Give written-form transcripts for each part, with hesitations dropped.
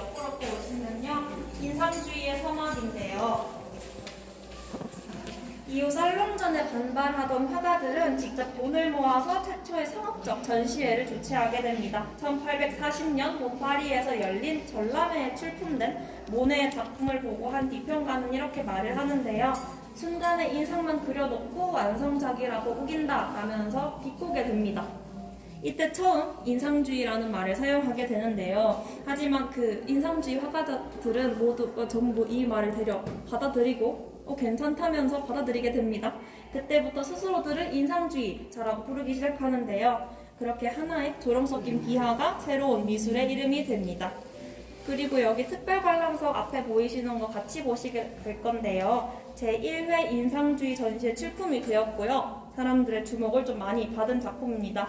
옆으로 또 오시면요. 인상주의의 서막인데요. 이후 살롱전에 반발하던 화가들은 직접 돈을 모아서 최초의 상업적 전시회를 주최하게 됩니다. 1840년 파리에서 열린 전람회에 출품된 모네의 작품을 보고 한 비평가는 이렇게 말을 하는데요. 순간에 인상만 그려놓고 완성작이라고 우긴다 라면서 비꼬게 됩니다. 이때 처음 인상주의라는 말을 사용하게 되는데요. 하지만 그 인상주의 화가들은 모두 전부 이 말을 되려 받아들이고 괜찮다면서 받아들이게 됩니다. 그때부터 스스로들을 인상주의자라고 부르기 시작하는데요. 그렇게 하나의 조롱 섞인 비하가 새로운 미술의 이름이 됩니다. 그리고 여기 특별 관람석 앞에 보이시는 거 같이 보시게 될 건데요. 제1회 인상주의 전시에 출품이 되었고요. 사람들의 주목을 좀 많이 받은 작품입니다.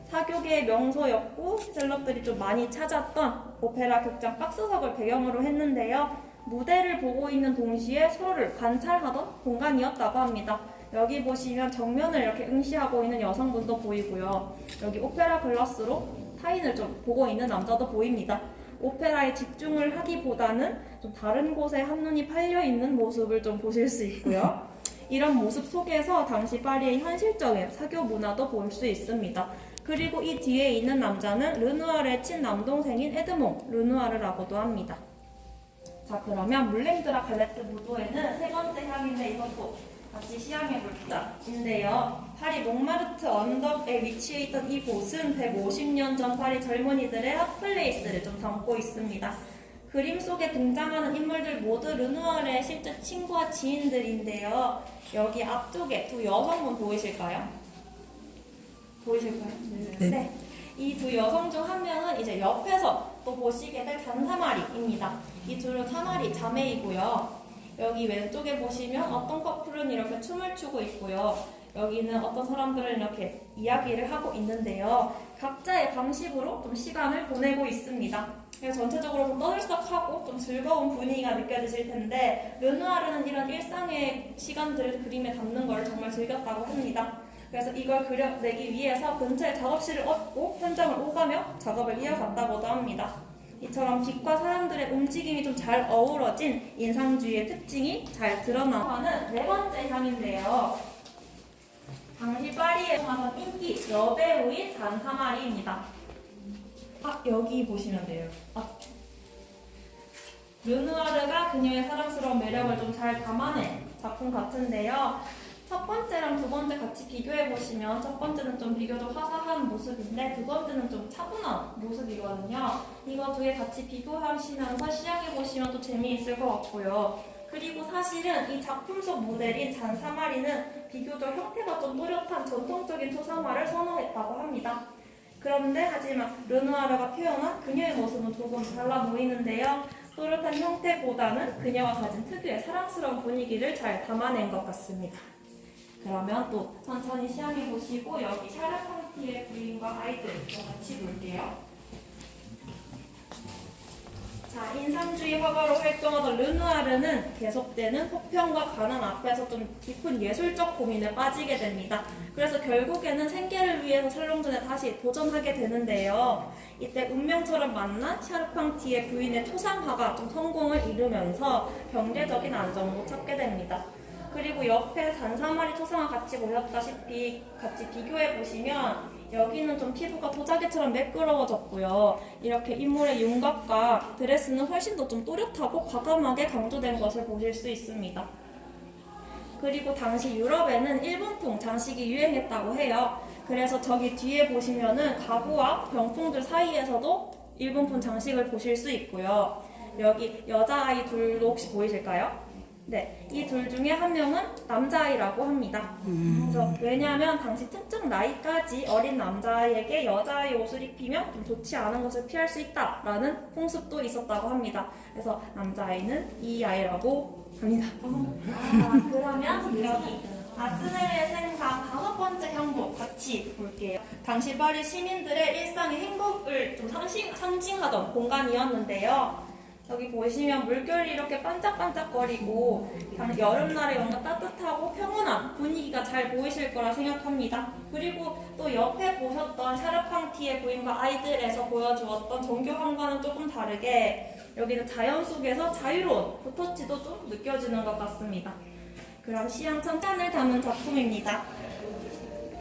사교계의 명소였고 셀럽들이 좀 많이 찾았던 오페라 극장 박스석을 배경으로 했는데요. 무대를 보고 있는 동시에 서로를 관찰하던 공간이었다고 합니다. 여기 보시면 정면을 이렇게 응시하고 있는 여성분도 보이고요. 여기 오페라 글라스로 타인을 좀 보고 있는 남자도 보입니다. 오페라에 집중을 하기보다는 좀 다른 곳에 한눈이 팔려있는 모습을 좀 보실 수 있고요. 이런 모습 속에서 당시 파리의 현실적인 사교 문화도 볼 수 있습니다. 그리고 이 뒤에 있는 남자는 르누아르의 친남동생인 에드몽 르누아르라고도 합니다. 자, 그러면 물랭드라 갈레트 무도에는 세 번째 향인데 이것도 같이 시향해볼게요. 인데요. 파리 몽마르트 언덕에 위치해 있던 이곳은 150년 전 파리 젊은이들의 핫플레이스를 좀 담고 있습니다. 그림 속에 등장하는 인물들 모두 르누아르의 실제 친구와 지인들인데요. 여기 앞쪽에 두 여성분 보이실까요? 보이실까요? 네. 이 두 여성 중 한 명은 이제 옆에서 또 보시게 될 잔사마리입니다. 이 둘은 사마리 자매이고요. 여기 왼쪽에 보시면 어떤 커플은 이렇게 춤을 추고 있고요. 여기는 어떤 사람들은 이렇게 이야기를 하고 있는데요. 각자의 방식으로 좀 시간을 보내고 있습니다. 그래서 전체적으로 좀 떠들썩하고 좀 즐거운 분위기가 느껴지실 텐데 르누아르는 이런 일상의 시간들을 그림에 담는 걸 정말 즐겼다고 합니다. 그래서 이걸 그려내기 위해서 근처에 작업실을 얻고 현장을 오가며 작업을 이어갔다고도 합니다. 이처럼 빛과 사람들의 움직임이 좀 잘 어우러진 인상주의의 특징이 잘 드러나는 네 번째 향인데요. 당시 파리에 사는 인기 여배우인 잔사마리입니다. 여기 보시면 돼요. 르누아르가 그녀의 사랑스러운 매력을 좀 잘 담아낸 작품 같은데요. 첫 번째랑 두 번째 같이 비교해보시면 첫 번째는 좀 비교적 화사한 모습인데 두 번째는 좀 차분한 모습이거든요. 이거 두 개 같이 비교하시면서 시향해보시면 또 재미있을 것 같고요. 그리고 사실은 이 작품 속 모델인 잔사마리는 비교적 형태가 좀 또렷한 전통적인 초상화를 선호했다고 합니다. 그런데 하지만 르누아르가 표현한 그녀의 모습은 조금 달라 보이는데요. 또렷한 형태보다는 그녀가 가진 특유의 사랑스러운 분위기를 잘 담아낸 것 같습니다. 그러면 또 천천히 시향해 보시고 여기 샤르팡티의 부인과 아이들 같이 볼게요. 자, 인상주의 화가로 활동하던 르누아르는 계속되는 혹평과 가난 앞에서 좀 깊은 예술적 고민에 빠지게 됩니다. 그래서 결국에는 생계를 위해서 살롱전에 다시 도전하게 되는데요. 이때 운명처럼 만난 샤르팡티의 부인의 초상화가 좀 성공을 이루면서 경제적인 안정도 찾게 됩니다. 그리고 옆에 잔사마리 초상화 같이 보셨다시피 같이 비교해 보시면 여기는 좀 피부가 도자기처럼 매끄러워졌고요. 이렇게 인물의 윤곽과 드레스는 훨씬 더 좀 또렷하고 과감하게 강조된 것을 보실 수 있습니다. 그리고 당시 유럽에는 일본풍 장식이 유행했다고 해요. 그래서 저기 뒤에 보시면은 가구와 병풍들 사이에서도 일본풍 장식을 보실 수 있고요. 여기 여자아이 둘도 혹시 보이실까요? 네, 이 둘 중에 한 명은 남자아이라고 합니다. 그래서 왜냐하면 당시 특정 나이까지 어린 남자아이에게 여자아이 옷을 입히면 좀 좋지 않은 것을 피할 수 있다라는 풍습도 있었다고 합니다. 그래서 남자아이는 이 아이라고 합니다. 그러면 여기 아스넬의 생상 다섯 번째 향도 같이 볼게요. 당시 파리 시민들의 일상의 행복을 좀 상징하던 공간이었는데요. 여기 보시면 물결이 이렇게 반짝반짝거리고 여름날에 뭔가 따뜻하고 평온한 분위기가 잘 보이실 거라 생각합니다. 그리고 또 옆에 보셨던 샤르팡티의 부인과 아이들에서 보여주었던 정교함과는 조금 다르게 여기는 자연 속에서 자유로운 붓터치도 좀 느껴지는 것 같습니다. 그럼 시향 천천을 담은 작품입니다.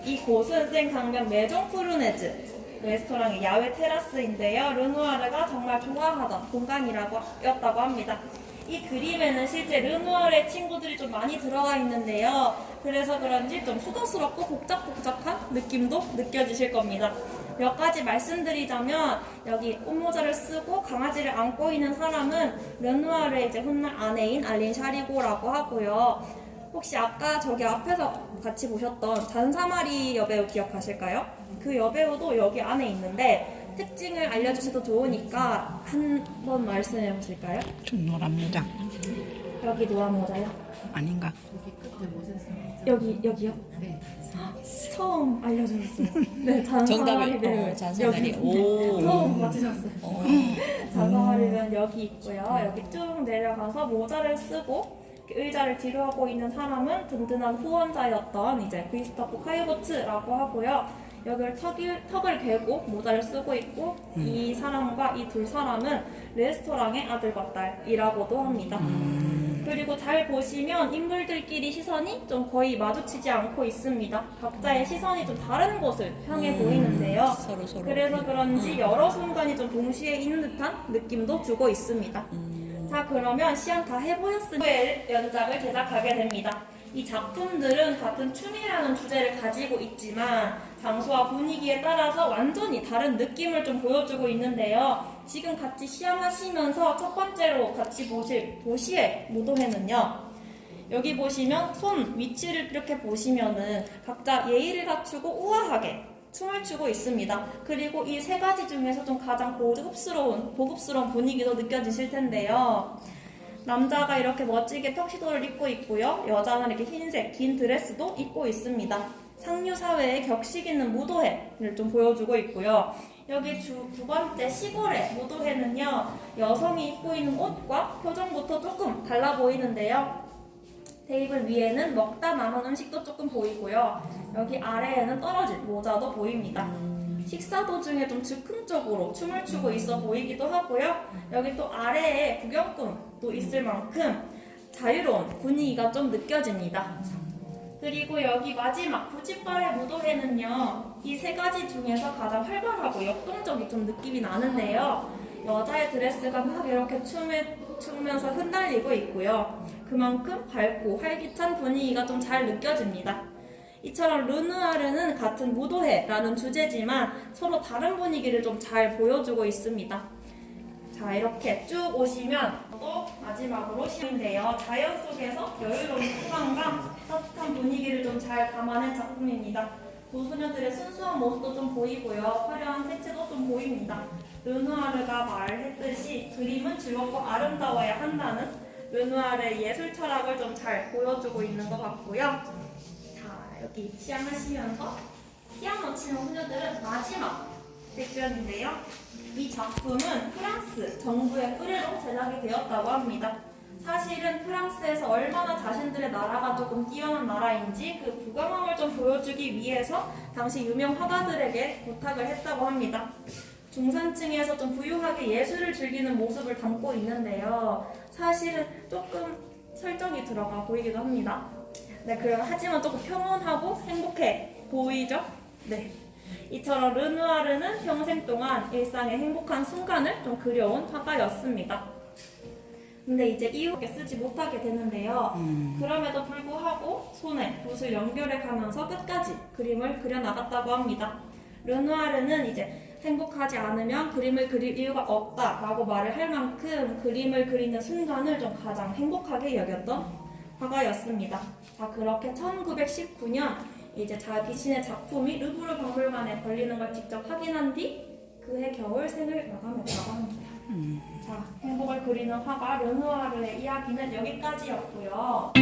이곳은 생강변 메종 푸르네즈 레스토랑의 야외 테라스인데요. 르누아르가 정말 좋아하던 공간이었다고 합니다. 이 그림에는 실제 르누아르의 친구들이 좀 많이 들어가 있는데요. 그래서 그런지 좀 수고스럽고 복잡복잡한 느낌도 느껴지실 겁니다. 몇 가지 말씀드리자면 여기 꽃모자를 쓰고 강아지를 안고 있는 사람은 르누아르의 이제 훗날 아내인 알린 샤리고라고 하고요. 혹시 아까 저기 앞에서 같이 보셨던 잔사마리 여배우 기억하실까요? 그 여배우도 여기 안에 있는데 특징을 알려주셔도 좋으니까 한번 말씀해 보실까요? 좀 노란 모자 여기 노란 모자요? 아닌가? 여기요? 네. 처음 알려주셨어요. 네, 잔사마리 배우. 잔사마리. 여기. 오. 처음 맞추셨어요. 잔사마리 배우는 여기 있고요. 여기 쭉 내려가서 모자를 쓰고 의자를 뒤로 하고 있는 사람은 든든한 후원자였던 이제 크리스토프 카이보츠라고 하고요. 여기를 턱을 괴고 모자를 쓰고 있고 이 사람과 이 두 사람은 레스토랑의 아들과 딸이라고도 합니다. 그리고 잘 보시면 인물들끼리 시선이 좀 거의 마주치지 않고 있습니다. 각자의 시선이 좀 다른 곳을 향해 보이는데요. 서로. 그래서 그런지 여러 순간이 좀 동시에 있는 듯한 느낌도 주고 있습니다. 자, 그러면 시험 다 해보셨으니 연작을 제작하게 됩니다. 이 작품들은 같은 춤이라는 주제를 가지고 있지만 장소와 분위기에 따라서 완전히 다른 느낌을 좀 보여주고 있는데요. 지금 같이 시험하시면서 첫 번째로 같이 보실 도시의 무도회는요. 여기 보시면 손 위치를 이렇게 보시면은 각자 예의를 갖추고 우아하게 춤을 추고 있습니다. 그리고 이 세 가지 중에서 좀 가장 고급스러운 분위기도 느껴지실 텐데요. 남자가 이렇게 멋지게 턱시도를 입고 있고요. 여자는 이렇게 흰색 긴 드레스도 입고 있습니다. 상류 사회의 격식 있는 무도회를 좀 보여주고 있고요. 여기 두 번째 시골의 무도회는요. 여성이 입고 있는 옷과 표정부터 조금 달라 보이는데요. 테이블 위에는 먹다 남은 음식도 조금 보이고요. 여기 아래에는 떨어진 모자도 보입니다. 식사 도중에 좀 즉흥적으로 춤을 추고 있어 보이기도 하고요. 여기 또 아래에 구경꾼도 있을 만큼 자유로운 분위기가 좀 느껴집니다. 그리고 여기 마지막 부짓발의 무도회는요. 이 세 가지 중에서 가장 활발하고 역동적인 좀 느낌이 나는데요. 여자의 드레스가 막 이렇게 추면서 흩날리고 있고요. 그만큼 밝고 활기찬 분위기가 좀 잘 느껴집니다. 이처럼 르누아르는 같은 무도회라는 주제지만 서로 다른 분위기를 좀 잘 보여주고 있습니다. 자, 이렇게 쭉 오시면 또 마지막으로 시인데요. 자연 속에서 여유로운 풍광과 따뜻한 분위기를 좀 잘 담아낸 작품입니다. 두 소녀들의 순수한 모습도 좀 보이고요. 화려한 색채도 좀 보입니다. 르누아르가 말했듯이 그림은 즐겁고 아름다워야 한다는 르누아르의 예술 철학을 좀 잘 보여주고 있는 것 같고요. 자, 여기 시향하시면서 피아노 치는 소녀들은 마지막 섹션인데요. 이 작품은 프랑스 정부의 의뢰로 제작이 되었다고 합니다. 사실은 프랑스에서 얼마나 자신들의 나라가 조금 뛰어난 나라인지 그 부강함을 좀 보여주기 위해서 당시 유명 화가들에게 부탁을 했다고 합니다. 중산층에서 좀 부유하게 예술을 즐기는 모습을 담고 있는데요. 사실은 조금 설정이 들어가 보이기도 합니다. 네, 하지만 조금 평온하고 행복해 보이죠? 네. 이처럼 르누아르는 평생 동안 일상의 행복한 순간을 좀 그려온 화가였습니다. 근데 이제 이후에 쓰지 못하게 되는데요. 그럼에도 불구하고 손에 붓을 연결해 가면서 끝까지 그림을 그려나갔다고 합니다. 르누아르는 이제 행복하지 않으면 그림을 그릴 이유가 없다라고 말을 할 만큼 그림을 그리는 순간을 좀 가장 행복하게 여겼던 화가였습니다. 자, 그렇게 1919년 이제 자신의 작품이 루브르 박물관에 걸리는 걸 직접 확인한 뒤 그해 겨울 생을 마감했다고 합니다. 자, 행복을 그리는 화가 르누아르의 이야기는 여기까지였고요.